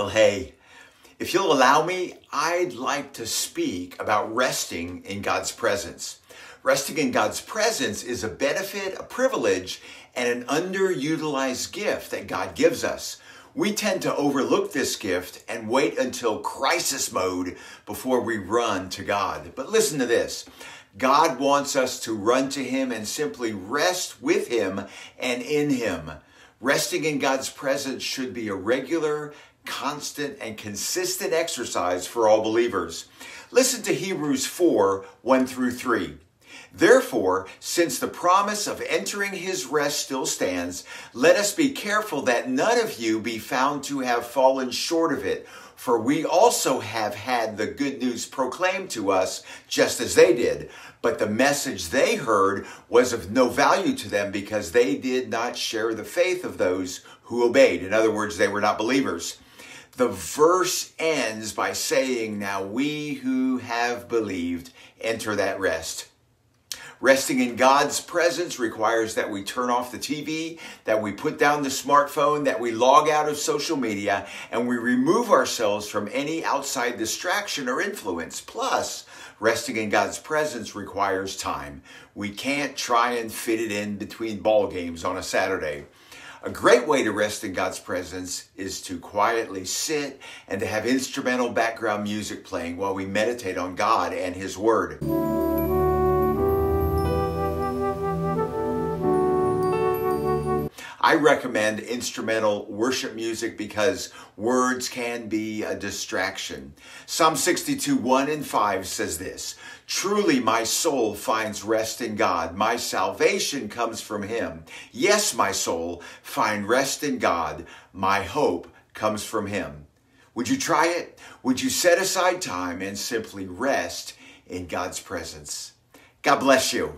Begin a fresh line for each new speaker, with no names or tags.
Well, hey, if you'll allow me, I'd like to speak about resting in God's presence. Resting in God's presence is a benefit, a privilege, and an underutilized gift that God gives us. We tend to overlook this gift and wait until crisis mode before we run to God. But listen to this. God wants us to run to Him and simply rest with Him and in Him. Resting in God's presence should be a regular, constant, and consistent exercise for all believers. Listen to Hebrews 4, 1 through 3. Therefore, since the promise of entering His rest still stands, let us be careful that none of you be found to have fallen short of it. For we also have had the good news proclaimed to us just as they did. But the message they heard was of no value to them because they did not share the faith of those who obeyed. In other words, they were not believers. The verse ends by saying, now we who have believed enter that rest. Resting in God's presence requires that we turn off the TV, that we put down the smartphone, that we log out of social media, and we remove ourselves from any outside distraction or influence. Plus, resting in God's presence requires time. We can't try and fit it in between ball games on a Saturday. A great way to rest in God's presence is to quietly sit and to have instrumental background music playing while we meditate on God and His Word. I recommend instrumental worship music because words can be a distraction. Psalm 62, 1 and 5 says this, truly my soul finds rest in God. My salvation comes from Him. Yes, my soul, find rest in God. My hope comes from Him. Would you try it? Would you set aside time and simply rest in God's presence? God bless you.